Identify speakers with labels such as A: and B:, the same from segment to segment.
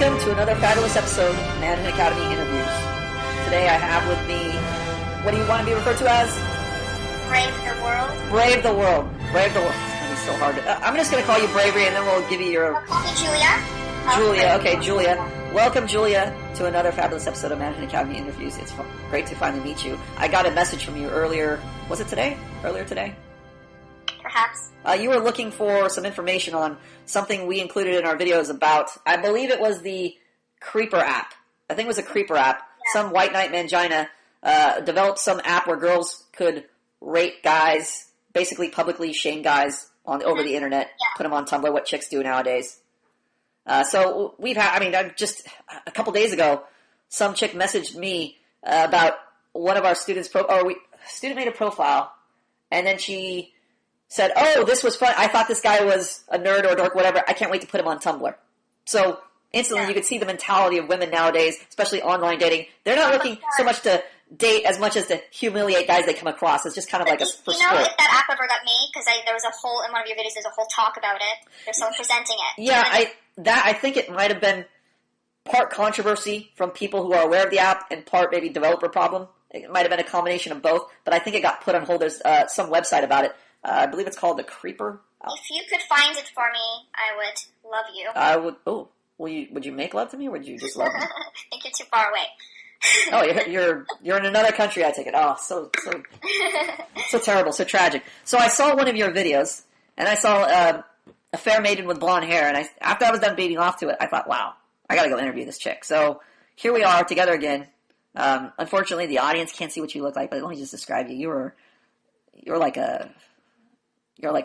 A: Welcome to another fabulous episode of Management Academy Interviews. Today I have with me, what do you want to be referred to as?
B: Brave the world.
A: Brave the world. Brave the world. It's going to be so hard. I'm just going to call you Bravery, and then we'll give you your...
B: Call me Julia.
A: Julia, okay, Julia. Welcome, Julia, to another fabulous episode of Management Academy Interviews. It's great to finally meet you. I got a message from you earlier. Was it today? Earlier today?
B: Perhaps.
A: You were looking for some information on something we included in our videos about, I believe it was the Creeper app. I think it was a Creeper app. Yeah. Some white knight mangina developed some app where girls could rate guys, basically publicly shame guys over the internet, put them on Tumblr, what chicks do nowadays. So we've had, just a couple days ago, some chick messaged me about one of our students' student made a profile, and then she said, "Oh, this was fun. I thought this guy was a nerd or a dork, whatever. I can't wait to put him on Tumblr." So instantly you could see the mentality of women nowadays, especially online dating. They're not looking so much to date as much as to humiliate guys they come across. It's just kind of like
B: if that app ever got made? Because there was a whole, in one of your videos, there's a whole talk about it. There's someone presenting it.
A: Yeah, I think it might have been part controversy from people who are aware of the app and part maybe developer problem. It might have been a combination of both, but I think it got put on hold. There's some website about it. I believe it's called the Creeper.
B: If you could find it for me, I would love you.
A: I would. Oh, would you make love to me, or would you just love me?
B: I think you're too far away.
A: Oh, you're in another country. I take it. Oh, so terrible, so tragic. So I saw one of your videos, and I saw a fair maiden with blonde hair, and after I was done beating off to it, I thought, wow, I got to go interview this chick. So here we are together again. Unfortunately, the audience can't see what you look like, but let me just describe you. You're like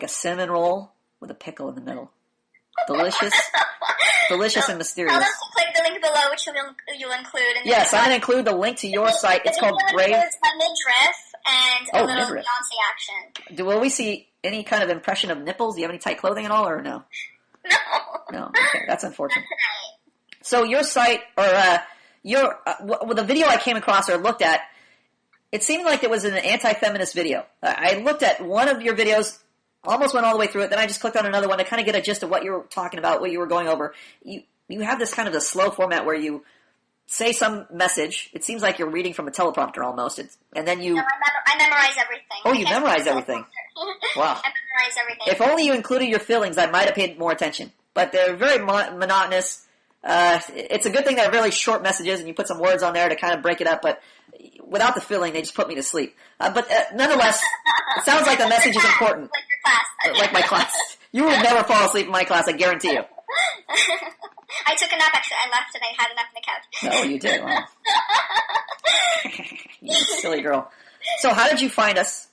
A: a cinnamon roll with a pickle in the middle. Delicious and mysterious.
B: Tell them to click the link below, which you'll include.
A: Yes, I'm going to include the link to your site. It's called Brave.
B: It's a midriff and a little Beyonce action.
A: Will we see any kind of impression of nipples? Do you have any tight clothing at all, or no?
B: No.
A: No. Okay, that's unfortunate. So your site, or the video I came across or looked at, it seemed like it was an anti-feminist video. I looked at one of your videos, almost went all the way through it, then I just clicked on another one to kind of get a gist of what you were talking about, what you were going over. You have this kind of a slow format where you say some message. It seems like you're reading from a teleprompter almost, and then you...
B: No, I memorize everything.
A: Oh, you memorize everything. Wow.
B: I memorize everything.
A: If only you included your feelings, I might have paid more attention. But they're very monotonous. It's a good thing they're really short messages, and you put some words on there to kind of break it up, but without the feeling, they just put me to sleep. But nonetheless, it sounds like the message is important.
B: Like your class.
A: Like my class. You would never fall asleep in my class, I guarantee you.
B: I took a nap, actually. I left and I had a nap on the couch.
A: Oh, you did? Wow. You silly girl. So how did you find us?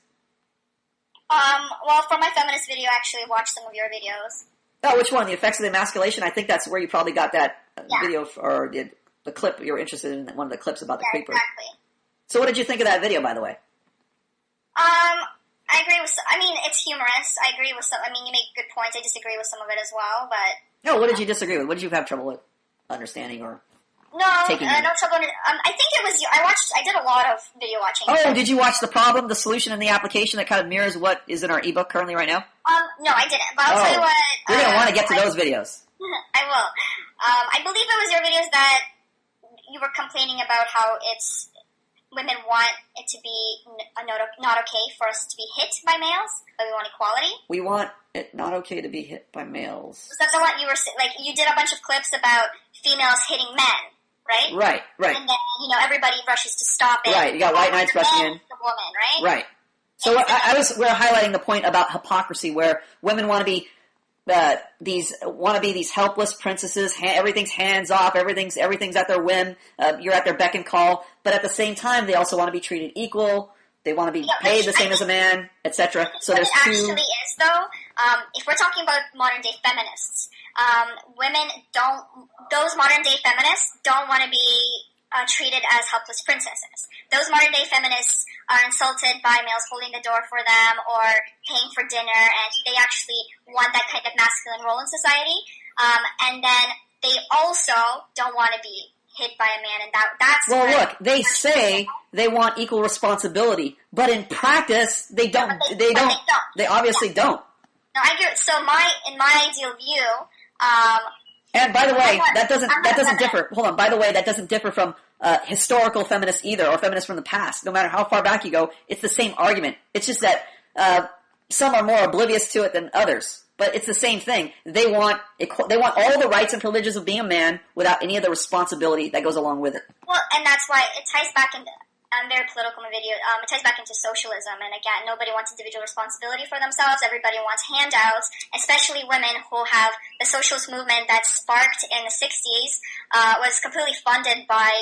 B: Well, for my feminist video, I actually watched some of your videos.
A: Oh, which one? The Effects of the Emasculation? I think that's where you probably got that video, or the clip. You were interested in one of the clips about the creeper.
B: Exactly.
A: So what did you think of that video, by the way?
B: I agree with it's humorous. I agree with some, you make good points. I disagree with some of it as well, but...
A: No, what did you disagree with? What did you have trouble with understanding or taking in?
B: No trouble. I think it was... I did a lot of video watching.
A: Oh, did you watch the problem, the solution, and the application that kind of mirrors what is in our ebook currently right now?
B: No, I didn't, but I'll tell you what...
A: You're going to want to get to those videos.
B: I will. I believe it was your videos that you were complaining about how women want it to be not okay for us to be hit by males, but we want equality.
A: We want it not okay to be hit by males.
B: Was that the one you were you did a bunch of clips about females hitting men, right?
A: Right.
B: And then everybody rushes to stop it.
A: Right. You got white knights rushing in.
B: The woman, right?
A: Right. So we're highlighting the point about hypocrisy, where women want to be these helpless princesses. Everything's hands off. Everything's at their whim. You're at their beck and call. But at the same time, they also want to be treated equal. They want to be paid the same as a man, etc. So there's two.
B: Actually, is though, if we're talking about modern day feminists, those modern day feminists don't want to be treated as helpless princesses. Those modern day feminists are insulted by males holding the door for them or paying for dinner, and they actually want that kind of masculine role in society. And then they also don't want to be hit by a man, and that's...
A: Well, look, they say they want equal responsibility, but in practice, they don't. They obviously don't.
B: No, I agree. So in my ideal view,
A: And by the way, that doesn't differ. Hold on. By the way, that doesn't differ from historical feminists either, or feminists from the past. No matter how far back you go, it's the same argument. It's just that some are more oblivious to it than others. But it's the same thing. They want all the rights and privileges of being a man without any of the responsibility that goes along with it.
B: Well, and that's why it ties back into. I'm very political in the video. It ties back into socialism, and again, nobody wants individual responsibility for themselves. Everybody wants handouts, especially women who have the socialist movement that sparked in the 60s was completely funded by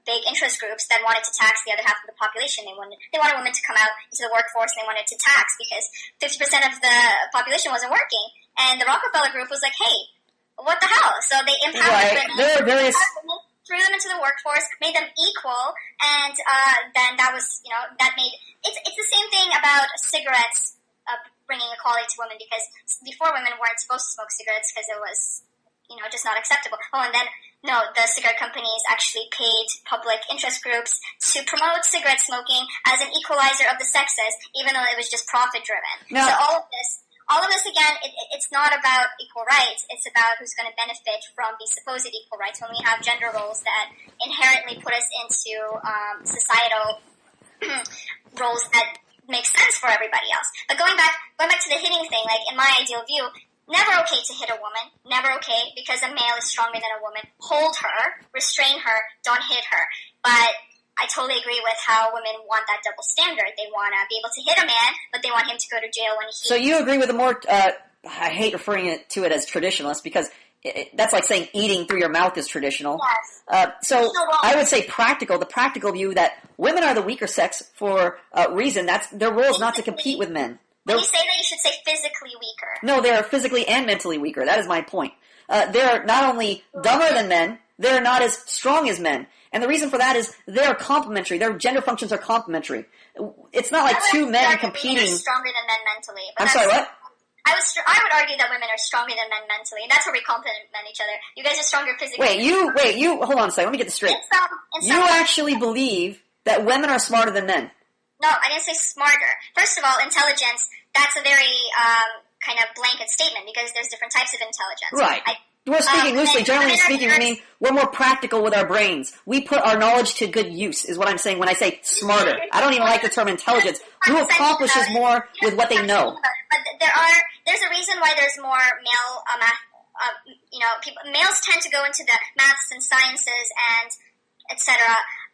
B: big interest groups that wanted to tax the other half of the population. They wanted women to come out into the workforce, and they wanted to tax because 50% of the population wasn't working. And the Rockefeller Group was like, hey, what the hell? So they empowered women.
A: There are various...
B: threw them into the workforce, made them equal, and then that was, that made... It's the same thing about cigarettes bringing equality to women, because before women weren't supposed to smoke cigarettes because it was, just not acceptable. Oh, and then, no, the cigarette companies actually paid public interest groups to promote cigarette smoking as an equalizer of the sexes, even though it was just profit-driven.
A: No.
B: So all of this, again, it's not about equal rights. It's about who's going to benefit from these supposed equal rights when we have gender roles that inherently put us into societal roles that make sense for everybody else. But going back to the hitting thing, like in my ideal view, never okay to hit a woman. Never okay, because a male is stronger than a woman. Hold her, restrain her, don't hit her. But I totally agree with how women want that double standard. They want to be able to hit a man, but they want him to go to jail when he...
A: So you agree with the more... I hate referring to it as traditionalist, because that's like saying eating through your mouth is traditional.
B: Yes.
A: So I would say practical, the practical view that women are the weaker sex for a reason. That's their role is not to compete with men.
B: When you say that, you should say physically weaker.
A: No, they are physically and mentally weaker. That is my point. They're not only dumber than men, they're not as strong as men. And the reason for that is they're complementary. Their gender functions are complementary. It's not like two men competing.
B: Women are stronger than men mentally.
A: I'm sorry, what?
B: I would argue that women are stronger than men mentally, and that's where we complement each other. You guys are stronger physically.
A: You, hold on a second, let me get this straight. You actually believe that women are smarter than men?
B: No, I didn't say smarter. First of all, intelligence, that's a very kind of blanket statement, because there's different types of intelligence.
A: Right. We're speaking loosely. Generally speaking, we mean we're more practical with our brains. We put our knowledge to good use, is what I'm saying when I say smarter. I don't even like the term intelligence. Who accomplishes more with what they know?
B: But there's a reason why there's more male males tend to go into the maths and sciences and etc.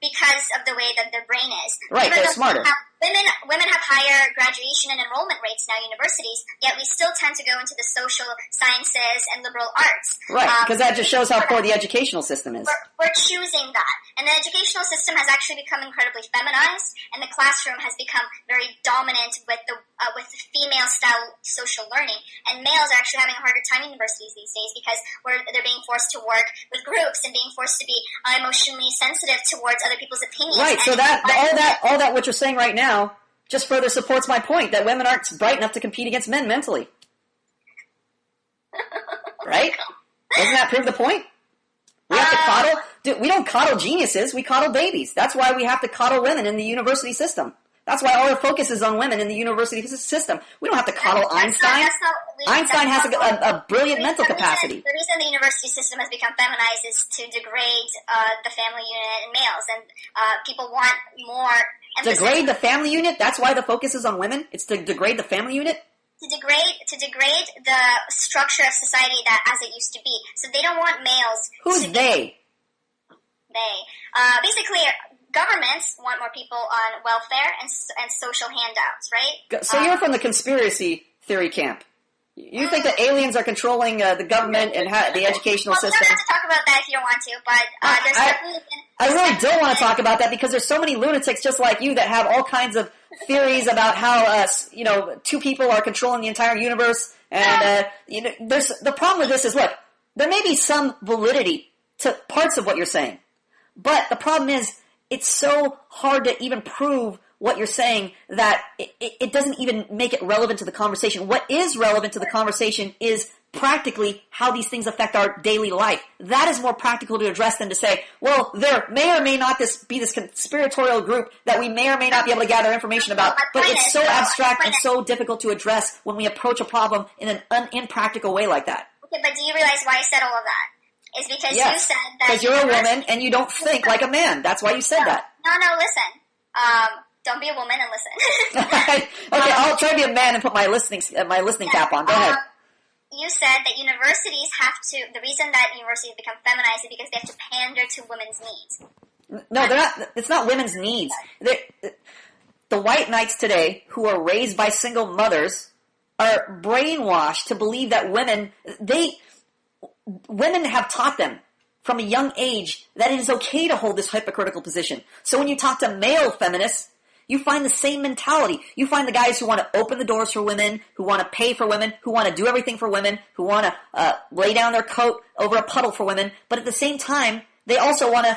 B: because of the way that their brain is.
A: Right, they're smarter.
B: Women have higher graduation and enrollment rates now in universities, yet we still tend to go into the social sciences and liberal arts.
A: Right, because that just shows how poor the educational system is.
B: We're choosing that. And the educational system has actually become incredibly feminized, and the classroom has become very dominant with the female-style social learning. And males are actually having a harder time in universities these days because they're being forced to work with groups and being forced to be emotionally sensitive towards other people's opinions.
A: Right, so all that what you're saying right now just further supports my point that women aren't bright enough to compete against men mentally. Right? Doesn't that prove the point? We have to coddle. Dude, we don't coddle geniuses. We coddle babies. That's why we have to coddle women in the university system. That's why all our focus is on women in the university system. We don't have to coddle Einstein. Einstein has a brilliant mental capacity.
B: The reason the university system has become feminized is to degrade the family unit and males, and people want more emphasis.
A: Degrade the family unit? That's why the focus is on women? It's to degrade the family unit?
B: To degrade the structure of society that as it used to be. So they don't want males.
A: Who's they?
B: Basically, governments want more people on welfare and social handouts, right?
A: So you're from the conspiracy theory camp. You think that aliens are controlling the government and the educational system?
B: We don't have to talk about that if you don't want to, but there's definitely been...
A: I really don't want to talk about that because there's so many lunatics just like you that have all kinds of theories about how, two people are controlling the entire universe. And, the problem with this is, look, there may be some validity to parts of what you're saying. But the problem is, it's so hard to even prove what you're saying that it doesn't even make it relevant to the conversation. What is relevant to the conversation is practically how these things affect our daily life. That is more practical to address than to say, well, there may or may not be this conspiratorial group that we may or may not be able to gather information about, but it's so abstract and so difficult to address when we approach a problem in an impractical way like that.
B: The Okay, but do you realize why I said all of that? It's because you said that...
A: Because you're a woman and you don't think like a man. That's why you said that.
B: No, listen. Don't be a woman and listen.
A: Okay, I'll try to be a man and put my listening cap on. Go ahead.
B: You said that universities have to... The reason that universities become feminized is because they have to pander to women's needs.
A: No, they're not. It's not women's needs. The white knights today, who are raised by single mothers, are brainwashed to believe that women have taught them from a young age that it is okay to hold this hypocritical position. So when you talk to male feminists, you find the same mentality. You find the guys who want to open the doors for women, who want to pay for women, who want to do everything for women, who want to lay down their coat over a puddle for women, but at the same time, they also want to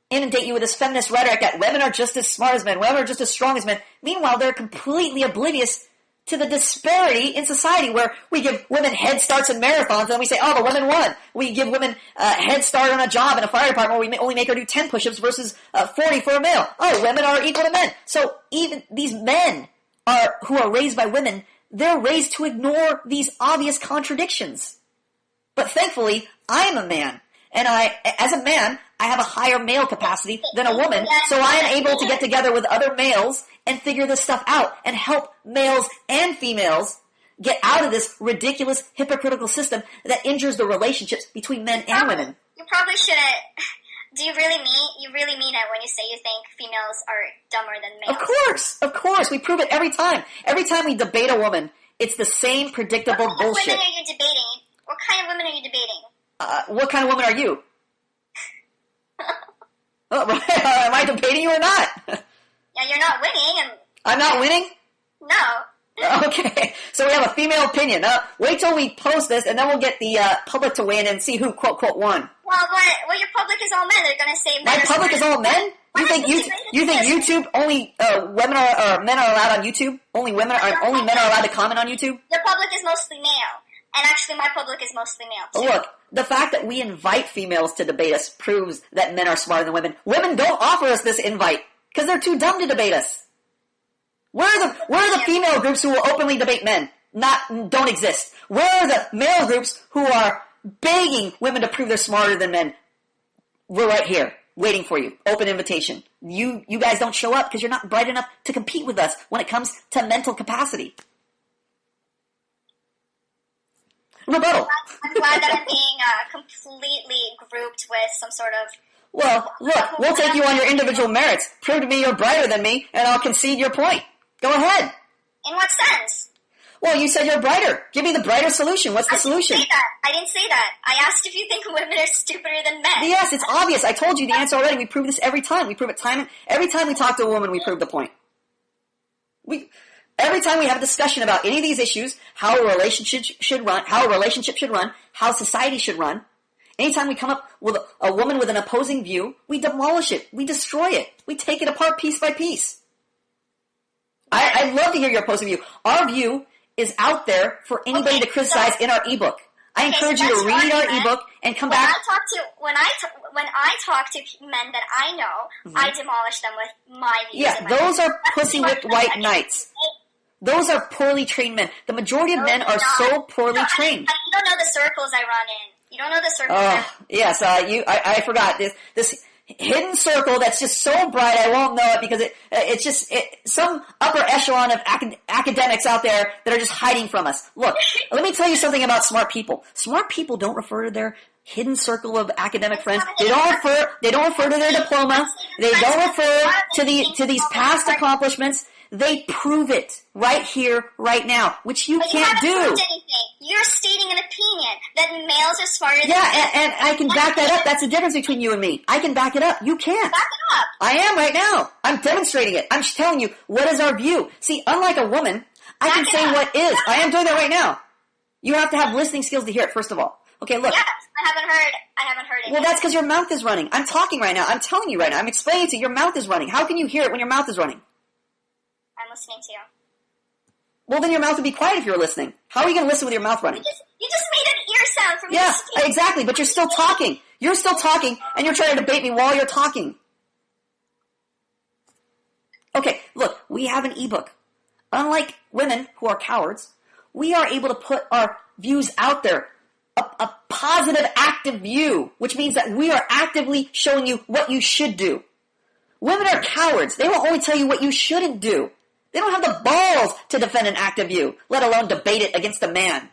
A: inundate you with this feminist rhetoric that women are just as smart as men, women are just as strong as men. Meanwhile, they're completely oblivious to the disparity in society where we give women head starts in marathons and then we say, oh, the women won. We give women a head start on a job in a fire department where we only make her do 10 push-ups versus 40 for a male. Oh, women are equal to men. So even these men who are raised by women, they're raised to ignore these obvious contradictions. But thankfully, I'm a man. And as a man, I have a higher male capacity than a woman, so I am able to get together with other males and figure this stuff out and help males and females get out of this ridiculous, hypocritical system that injures the relationships between men and women.
B: You probably shouldn't. Do you really mean it when you say you think females are dumber than males?
A: Of course. We prove it every time. Every time we debate a woman, it's the same predictable bullshit.
B: What women are you debating? What kind of women are you debating?
A: What kind of woman are you? Am I debating you or not?
B: Yeah, you're not winning.
A: I'm not winning?
B: No.
A: Okay, so we have a female opinion. Wait till we post this, and then we'll get the public to weigh in and see who, quote, quote, won.
B: Well, your public is all men. They're going to say men.
A: My public is all men? You think YouTube only men are allowed on YouTube? Only men are allowed to comment on YouTube?
B: Your public is mostly male. And actually, my public is mostly male, too.
A: Look, the fact that we invite females to debate us proves that men are smarter than women. Women don't offer us this invite because they're too dumb to debate us. Where are the female groups who will openly debate men? Don't exist. Where are the male groups who are begging women to prove they're smarter than men? We're right here, waiting for you. Open invitation. You guys don't show up because you're not bright enough to compete with us when it comes to mental capacity. Rebuttal.
B: I'm glad that I'm being completely grouped with some sort of...
A: Well, look, we'll take you on your individual merits. Prove to me you're brighter than me, and I'll concede your point. Go ahead.
B: In what sense?
A: Well, you said you're brighter. Give me the brighter solution. What's the solution?
B: I didn't say that. I asked if you think women are stupider than men.
A: Yes, it's obvious. I told you the answer already. We prove this every time. We prove it every time we talk to a woman, we prove the point. Every time we have a discussion about any of these issues, how a relationship should run, how society should run, anytime we come up with a woman with an opposing view, we demolish it. We destroy it. We take it apart piece by piece. I'd love to hear your opposing view. Our view is out there for anybody to criticize in our ebook. I encourage you to read our ebook and come back.
B: When I talk to men that I know, I demolish them with my views.
A: Yeah, those are pussy-whipped white knights. Those are poorly trained men. The majority of men are so poorly trained.
B: You don't know the circles I run in. You don't know the circles.
A: Yes, I forgot this hidden circle that's just so bright I won't know it because it's just some upper echelon of academics out there that are just hiding from us. Look, let me tell you something about smart people. Smart people don't refer to their hidden circle of academic friends. They don't refer to their diploma. They don't refer to these past accomplishments. They prove it right here, right now, which you can't do.
B: Proved anything. You're stating an opinion that males are smarter than
A: Yeah, and I can back that up. That's the difference between you and me. I can back it up. You can't.
B: Back it up.
A: I am right now. I'm demonstrating it. I'm just telling you, what is our view? See, unlike a woman, I can say what is. I am doing that right now. You have to have listening skills to hear it, first of all. Okay, look.
B: Yes, I haven't heard it.
A: Well, that's because your mouth is running. I'm talking right now. I'm telling you right now. I'm explaining to you. Your mouth is running. How can you hear it when your mouth is running?
B: I'm listening to you.
A: Well, then your mouth would be quiet if you were listening. How are you going to listen with your mouth running?
B: You just made an ear sound for me to speak.
A: Yeah, exactly, but you're still talking. You're still talking, and you're trying to debate me while you're talking. Okay, look, we have an ebook. Unlike women who are cowards, we are able to put our views out there a positive active view, which means that we are actively showing you what you should do. Women are cowards. They will only tell you what you shouldn't do. They don't have the balls to defend an active view, let alone debate it against a man.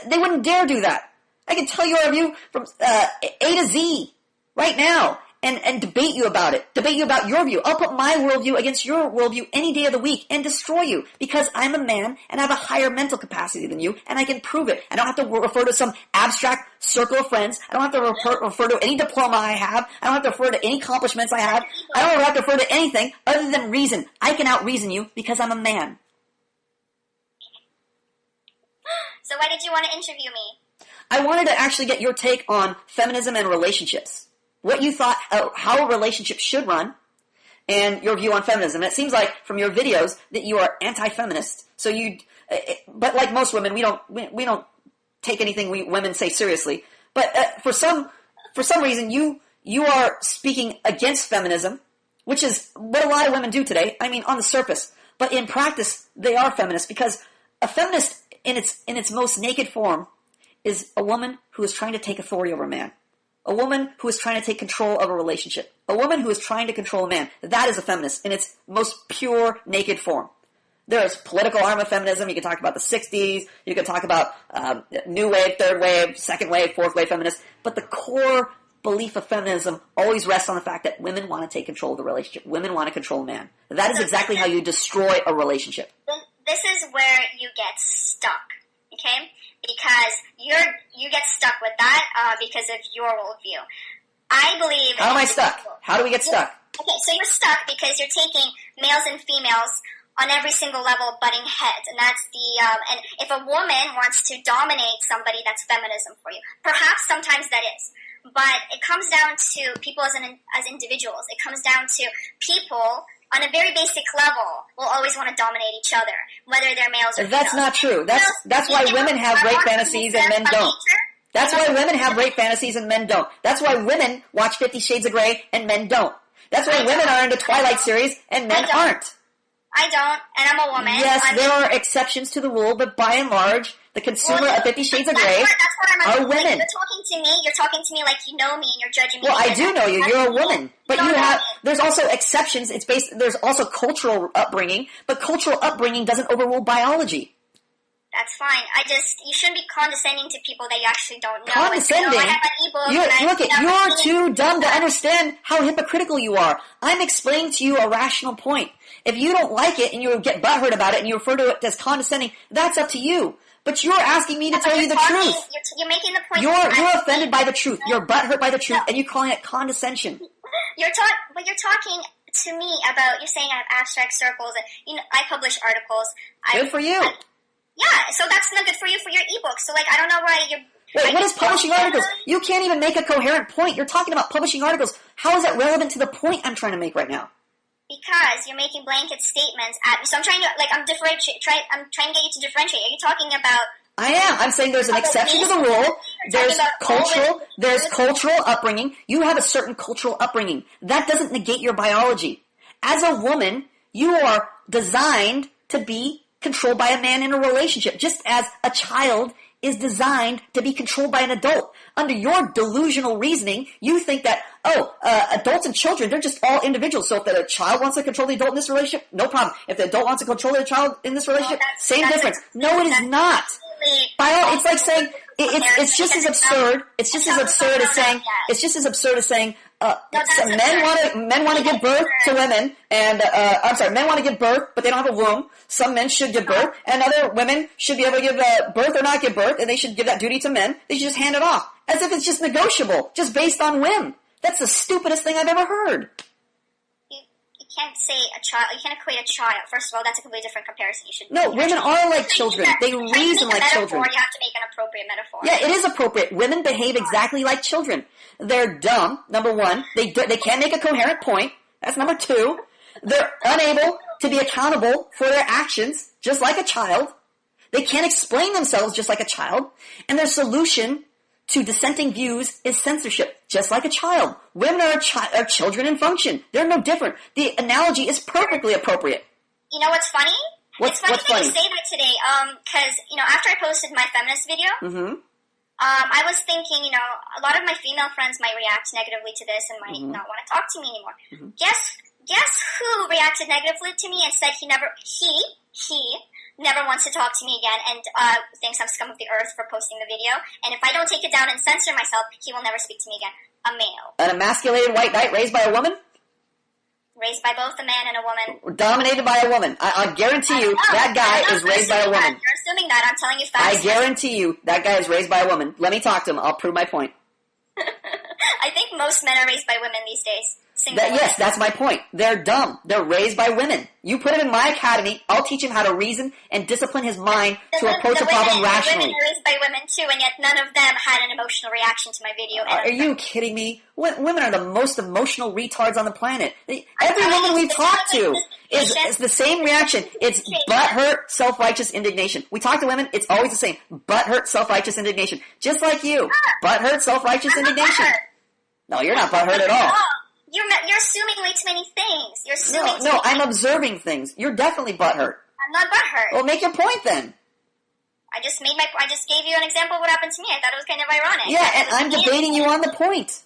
A: They wouldn't dare do that. I can tell you our view from A to Z right now and debate you about it. Debate you about your view. I'll put my worldview against your worldview any day of the week and destroy you because I'm a man and I have a higher mental capacity than you and I can prove it. I don't have to refer to some abstract circle of friends. I don't have to refer to any diploma I have. I don't have to refer to any accomplishments I have. I don't have to refer to anything other than reason. I can out-reason you because I'm a man.
B: So why did you want to interview me?
A: I wanted to actually get your take on feminism and relationships. What you thought, how a relationship should run, and your view on feminism. And it seems like from your videos that you are anti-feminist. So but like most women, we don't take anything women say seriously. But for some reason, you are speaking against feminism, which is what a lot of women do today. I mean, on the surface, but in practice, they are feminists because a feminist in its most naked form is a woman who is trying to take authority over a man. A woman who is trying to take control of a relationship. A woman who is trying to control a man. That is a feminist in its most pure, naked form. There is political arm of feminism. You can talk about the 60s. You can talk about new wave, third wave, second wave, fourth wave feminists. But the core belief of feminism always rests on the fact that women want to take control of the relationship. Women want to control a man. That is exactly how you destroy a relationship.
B: This is where you get stuck, okay? Because you get stuck with that because of your worldview. I believe.
A: How am I stuck? How do we get stuck?
B: Okay, so you're stuck because you're taking males and females on every single level butting heads, and that's the. And if a woman wants to dominate somebody, that's feminism for you. Perhaps sometimes that is, but it comes down to people as individuals. It comes down to people. On a very basic level, will always want to dominate each other, whether they're males or females.
A: That's not true. That's why women have rape fantasies and men don't. That's why women have rape fantasies and men don't. That's why women watch 50 Shades of Grey and men don't. That's why women are into Twilight series and men aren't.
B: I don't, and I'm a woman.
A: Yes, there are exceptions to the rule, but by and large, the consumer of 50 Shades of Grey are women.
B: Like, you're talking to me like you know me and you're judging me.
A: Well, I do know you. You're a woman. But there's also exceptions. There's also cultural upbringing, but cultural upbringing doesn't overrule biology.
B: That's fine. You shouldn't be condescending to people that you actually don't know.
A: Condescending?
B: Like, I have an ebook.
A: You're too dumb to understand how hypocritical you are. I'm explaining to you a rational point. If you don't like it and you get butthurt about it and you refer to it as condescending, that's up to you. But you're asking me to tell you the truth.
B: You're making the point.
A: You're offended by the truth. You're butthurt by the truth, and you're calling it condescension.
B: But you're talking to me about. You're saying I have abstract circles, and I publish articles.
A: Good for you.
B: Yeah, so that's not good for you for your ebook. So I don't know why you're.
A: Wait, what is publishing articles? You can't even make a coherent point. You're talking about publishing articles. How is that relevant to the point I'm trying to make right now?
B: Because you're making blanket statements at me. So I'm trying to, I'm trying to get you to differentiate. Are you talking about...
A: I am. I'm saying there's an exception to the rule. There's cultural upbringing. You have a certain cultural upbringing. That doesn't negate your biology. As a woman, you are designed to be controlled by a man in a relationship, just as a child is designed to be controlled by an adult. Under your delusional reasoning, you think that, adults and children, they're just all individuals. So if the child wants to control the adult in this relationship, no problem. If the adult wants to control the child in this relationship, same difference. No, it is not. It's like saying, it's just as absurd. It's just as absurd as saying, men want to give birth to women, and men want to give birth, but they don't have a womb. Some men should give birth, and other women should be able to give birth or not give birth, and they should give that duty to men. They should just hand it off, as if it's just negotiable, just based on whim. That's the stupidest thing I've ever heard.
B: You can't say a child. You can't equate a child. First of all, that's a completely different comparison. You should.
A: No, women are like children. They reason like children.
B: You have to make an appropriate metaphor.
A: Yeah, it is appropriate. Women behave exactly like children. They're dumb. Number one, they can't make a coherent point. That's number two. They're unable to be accountable for their actions, just like a child. They can't explain themselves, just like a child. And their solution to dissenting views is censorship, just like a child. Women are children in function. They're no different. The analogy is perfectly appropriate.
B: You know what's funny?
A: What's funny?
B: You say that today, because, after I posted my feminist video, I was thinking, a lot of my female friends might react negatively to this and might not want to talk to me anymore. Guess who reacted negatively to me and said he never wants to talk to me again and thinks I'm scum of the earth for posting the video. And if I don't take it down and censor myself, he will never speak to me again. A male.
A: An emasculated white knight raised by a woman?
B: Raised by both a man and a woman.
A: Dominated by a woman. I guarantee you that guy is raised by a woman.
B: You're assuming that. I'm telling you facts.
A: I guarantee you that guy is raised by a woman. Let me talk to him. I'll prove my point.
B: I think most men are raised by women these days.
A: Yes, that's my point. They're dumb. They're raised by women. You put him in my academy, I'll teach him how to reason and discipline his mind to approach a problem rationally.
B: The women are raised by women too, and yet none of them had an emotional reaction to my video.
A: Are you kidding me? Women are the most emotional retards on the planet. Every woman we talk to is the same reaction. It's butthurt, self-righteous indignation. We talk to women, it's always the same. Butthurt, self-righteous indignation. Just like you. Butthurt, self-righteous indignation. No, you're not butthurt at all.
B: You're assuming way too many things. You're assuming
A: No, I'm observing things. You're definitely butthurt.
B: I'm not butthurt.
A: Well, make your point then.
B: I just gave you an example of what happened to me. I thought it was kind of ironic.
A: Yeah, and I'm debating you on the point.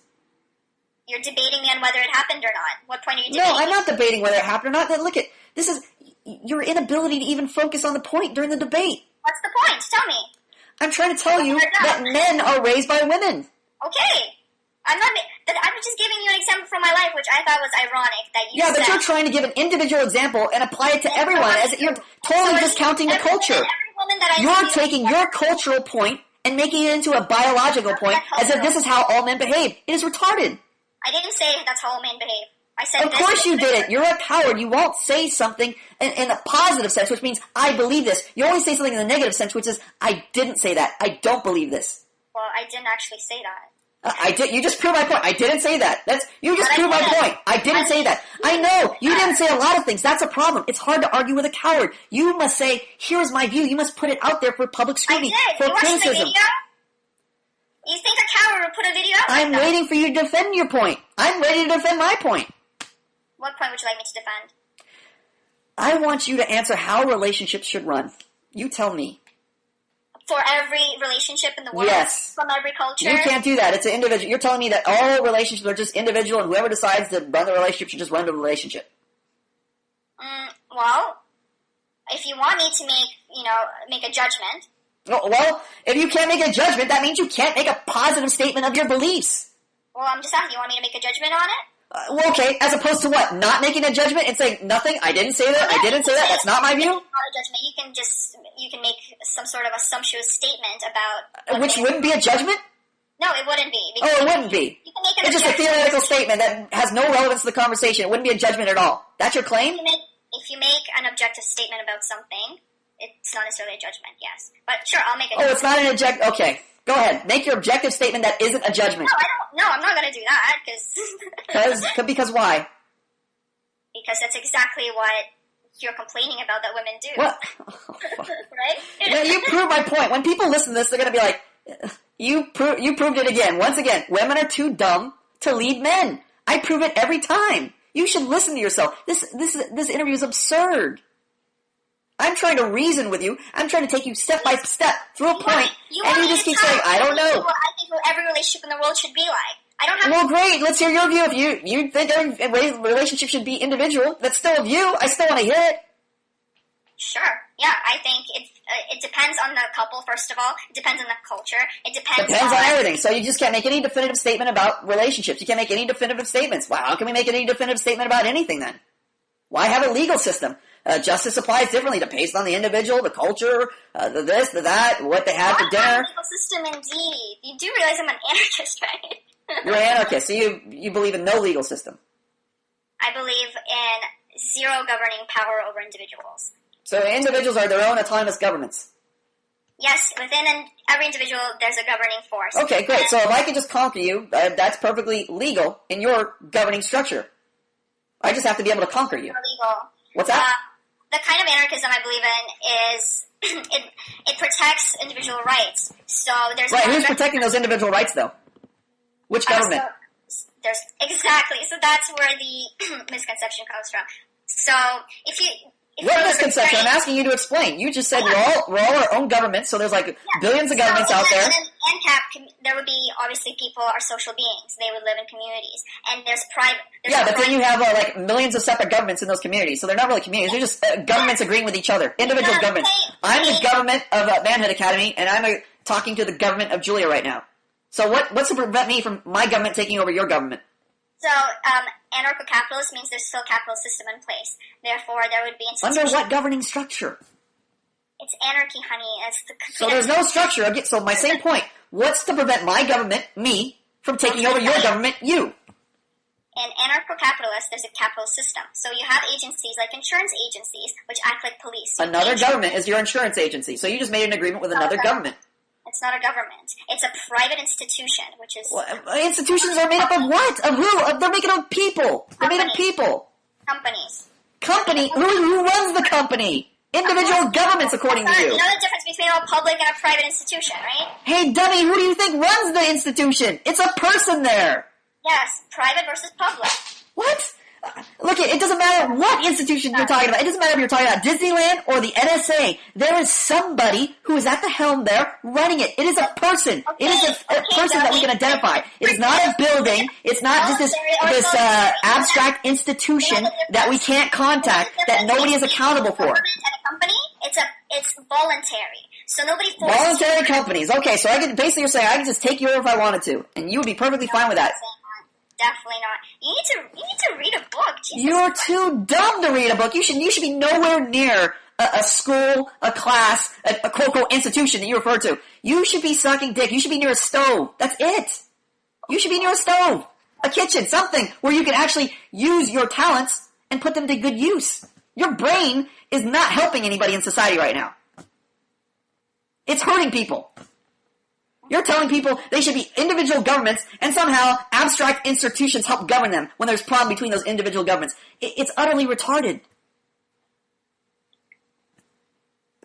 B: You're debating me on whether it happened or not. What point are you debating?
A: No, I'm not debating whether it happened or not. Look this is your inability to even focus on the point during the debate.
B: What's the point? Tell me.
A: I'm trying to tell you that men are raised by women.
B: Okay. I'm just giving you an example from my life, which I thought was ironic that you said.
A: Yeah, but you're trying to give an individual example and apply it to everyone. You're totally discounting the culture. You're taking your cultural point and making it into a biological point as if this is how all men behave. It is retarded.
B: I didn't say that's how all men behave. I said
A: of course you didn't. You're a coward. You won't say something in a positive sense, which means I believe this. You always say something in the negative sense, which is I didn't say that. I don't believe this.
B: Well, I didn't actually say that.
A: I did. You just proved my point. I didn't say that. You just proved my point. I didn't say that. I know. You didn't say a lot of things. That's a problem. It's hard to argue with a coward. You must say, here's my view. You must put it out there for public scrutiny, for criticism.
B: You think a coward would put a video out
A: I'm waiting for you to defend your point. I'm ready to defend my point.
B: What point would you like me to defend?
A: I want you to answer how relationships should run. You tell me.
B: For every relationship in the world?
A: Yes.
B: From every culture?
A: You can't do that. It's an individual. You're telling me that all relationships are just individual and whoever decides to run the relationship should just run the relationship.
B: Well, if you want me to make a judgment.
A: Well, if you can't make a judgment, that means you can't make a positive statement of your beliefs.
B: Well, I'm just asking, you want me to make a judgment on it?
A: Well, okay, as opposed to what? Not making a judgment and saying nothing? I didn't say that. I didn't say that. That's not my view.
B: It's not a judgment. You can make some sort of assumptuous statement about.
A: Which wouldn't be a judgment?
B: No, it wouldn't be.
A: Oh, it wouldn't be.
B: You can make
A: it's just a theoretical statement that has no relevance to the conversation. It wouldn't be a judgment at all. That's your claim?
B: If you make an objective statement about something, it's not necessarily a judgment. Yes, but sure, I'll make a.
A: Oh, it's not an objective. Okay. Go ahead. Make your objective statement that isn't a judgment.
B: No, I'm not going to do that
A: Because why?
B: Because that's exactly what you're complaining about that women do.
A: What? Oh, right? Yeah, you prove my point. When people listen to this, they're going to be like, you proved it again. Once again, women are too dumb to lead men. I prove it every time. You should listen to yourself. This interview is absurd. I'm trying to reason with you. I'm trying to take you step by step through a point, and you just keep saying, I don't know.
B: I think every relationship in the world should be like. I don't have.
A: Well, great. Let's hear your view. If you think every relationship should be individual, that's still a view. I still want to hear it.
B: Sure. Yeah, I think it depends on the couple, first of all. It depends on the culture. It depends
A: on everything. So you just can't make any definitive statement about relationships. You can't make any definitive statements. Wow, how can we make any definitive statement about anything then? Why have a legal system? Justice applies differently based on the individual, the culture, the this, the that, what they had for dinner.
B: Legal system, indeed. You do realize I'm an anarchist, right?
A: You're an anarchist, so you believe in no legal system.
B: I believe in zero governing power over individuals.
A: So individuals are their own autonomous governments.
B: Yes, within every individual, there's a governing force.
A: Okay, great. So if I can just conquer you, that's perfectly legal in your governing structure. I just have to be able to conquer you.
B: Illegal.
A: What's that?
B: The kind of anarchism I believe in is it protects individual rights. So there's
A: right. Who's protecting those individual rights, though? Which government?
B: Exactly. So that's where the misconception comes from. So if
A: what misconception? I'm asking you to explain. You just said we're all our own government, so there's billions of governments out there.
B: ANCAP there would be, obviously, people are social beings. They would live in communities. And there's private...
A: But then you have, like, millions of separate governments in those communities. So they're not really communities. They're just governments agreeing with each other. Individual governments. I'm the government of Manhood Academy, and I'm talking to the government of Julia right now. So what's to prevent me from my government taking over your government?
B: So, anarcho-capitalist means there's still a capitalist system in place. Therefore, there would be institutions...
A: Under what governing structure?
B: It's anarchy, honey.
A: So there's no structure. So my same point. What's to prevent my government, me, from taking over your government, you?
B: In anarcho-capitalist, there's a capitalist system. So you have agencies like insurance agencies, which act like police.
A: Another government is your insurance agency. So you just made an agreement with another government.
B: It's not a government. It's a private institution, which is...
A: Well, institutions are made up of what? Of who? They're made up of people. They're made up of people.
B: Companies.
A: Company? Who runs the company? Individual governments, according to you.
B: You know the difference between a public and a private institution, right?
A: Hey, dummy, who do you think runs the institution? It's a person there.
B: Yes, private versus public.
A: What? Look, it doesn't matter what institution you're talking about. It doesn't matter if you're talking about Disneyland or the NSA. There is somebody who is at the helm there running it. It is a person. It is a person that we can identify. It is not a building. It's not just this abstract institution that we can't contact, that nobody is accountable for.
B: And a company, it's voluntary. So nobody forces
A: voluntary companies. Okay, so basically you're saying I can just take you over if I wanted to, and you would be perfectly fine with that.
B: Definitely not. You need to read a book. Jesus
A: You're
B: Christ.
A: too dumb to read a book. You should be nowhere near a school, a class, a quote-unquote institution that you refer to. You should be sucking dick. You should be near a stove. That's it. You should be near a stove, a kitchen, something where you can actually use your talents and put them to good use. Your brain is not helping anybody in society right now. It's hurting people. You're telling people they should be individual governments, and somehow abstract institutions help govern them when there's a problem between those individual governments. It's utterly retarded.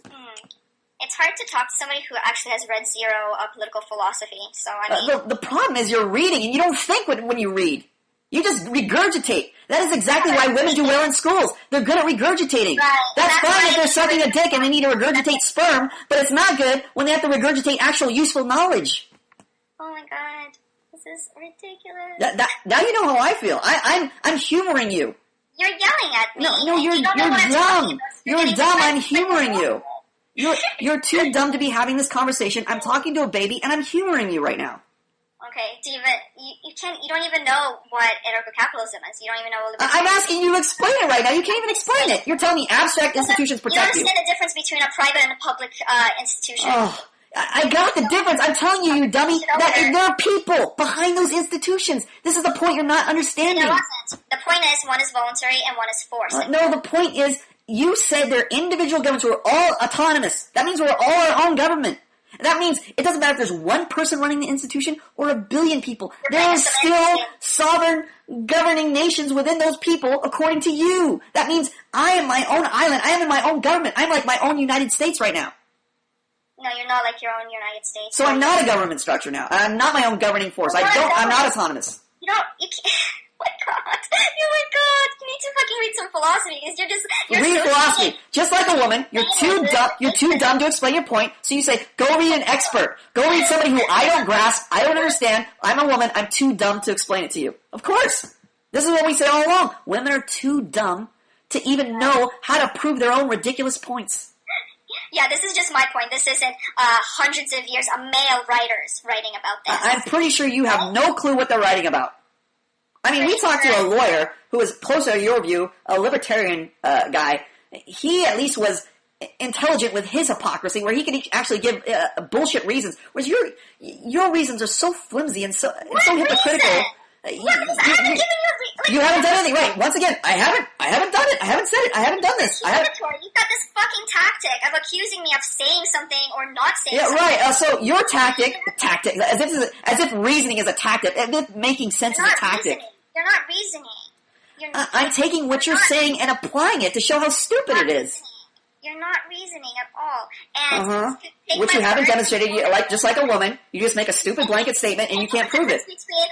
B: It's hard to talk to somebody who actually has read zero political philosophy. So I mean,
A: The problem is you're reading, and you don't think when you read. You just regurgitate. That is exactly why women do well in schools. They're good at regurgitating.
B: Right.
A: That's fine if they're sucking a dick and they need to regurgitate sperm, but it's not good when they have to regurgitate actual useful knowledge.
B: Oh my god, this is ridiculous.
A: Now you know how I feel. I'm humoring you.
B: You're yelling at me.
A: No, you're dumb. You're dumb. I'm humoring you. You're too dumb to be having this conversation. I'm talking to a baby and I'm humoring you right now.
B: Okay, you don't even know what anarcho-capitalism is. You don't even know what libertarianism
A: I'm asking you to explain it right now. You can't even explain it. You're telling me abstract institutions protect you.
B: You understand the difference between a private and a public institution.
A: Oh, I got the difference. I'm telling you, you dummy, that there are people behind those institutions. This is the point you're not understanding.
B: There wasn't. The point is, one is voluntary and one is forced.
A: No, the point is, you said they're individual governments who are all autonomous. That means we're all our own government. That means it doesn't matter if there's one person running the institution or 1 billion people. There are still sovereign governing nations within those people according to you. That means I am my own island. I am in my own government. I'm like my own United States right now.
B: No, you're not like your own United States.
A: So I'm not a government structure now. I'm not my own governing force. I'm not autonomous.
B: You can't. Oh my god, you need to fucking read some philosophy, because
A: read philosophy. Just like a woman, you're too dumb to explain your point, so you say, go read an expert. Go read somebody who I don't grasp, I don't understand, I'm a woman, I'm too dumb to explain it to you. Of course. This is what we say all along. Women are too dumb to even know how to prove their own ridiculous points.
B: Yeah, this is just my point. This isn't hundreds of years of male writers writing about this.
A: I'm pretty sure you have no clue what they're writing about. I mean, we talked to a lawyer who was closer to your view, a libertarian guy. He at least was intelligent with his hypocrisy, where he could actually give bullshit reasons. Whereas your reasons are so flimsy and so hypocritical. You haven't done anything, right? Once again, I haven't done it. I haven't said it. I haven't done this.
B: You've got this fucking tactic of accusing me of saying something or not saying something.
A: Yeah, right. So your tactic, as if reasoning is a tactic, as if making sense is a tactic.
B: You're not reasoning.
A: I'm taking what you're saying and applying it to show how stupid it is.
B: You're not reasoning at all. And
A: which you haven't demonstrated. Just like a woman, you just make a stupid blanket statement and you can't prove it.
B: Between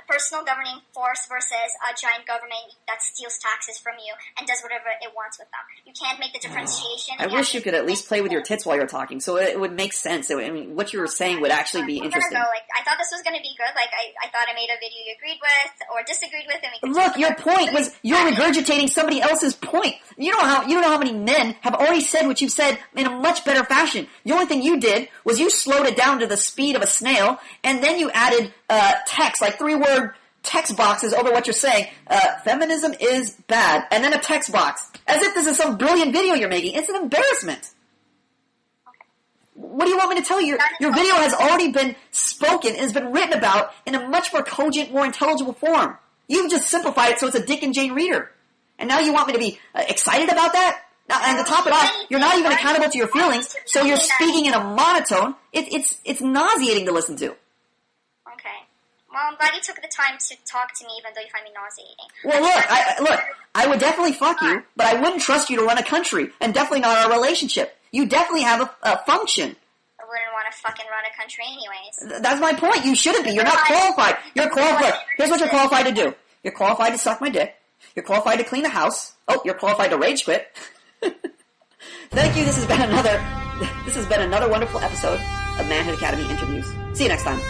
B: personal governing force versus a giant government that steals taxes from you and does whatever it wants with them. You can't make the differentiation.
A: I wish you could at least play with your tits while you're talking, so it would make sense. I mean, what you were saying would actually be interesting.
B: I thought thought this was going to be good. Like, I thought I made a video you agreed with or disagreed with, and we could
A: look. Your point was you're regurgitating somebody else's point. You don't know how many men have already said what you've said in a much better fashion. The only thing you did was you slowed it down to the speed of a snail, and then you added text, like 3-word text boxes over what you're saying. Feminism is bad, and then a text box, as if this is some brilliant video you're making. It's an embarrassment. What do you want me to tell you? Your video has already been spoken and has been written about in a much more cogent, more intelligible form. You've just simplified it so it's a Dick and Jane reader. And now you want me to be excited about that? Now, and to top it off, you're not even accountable to your feelings, so you're speaking in a monotone. It's nauseating to listen to.
B: Okay. Well, I'm glad you took the time to talk to me, even though you find me nauseating.
A: Well, look, I would definitely fuck you, but I wouldn't trust you to run a country, and definitely not our relationship. You definitely have a function.
B: I wouldn't want to fucking run a country anyways.
A: That's my point. You shouldn't be. You're not qualified. You're qualified. Here's what you're qualified to do. You're qualified to suck my dick. You're qualified to clean the house. Oh, you're qualified to rage quit. Thank you. This has been another wonderful episode of Manhood Academy Interviews. See you next time.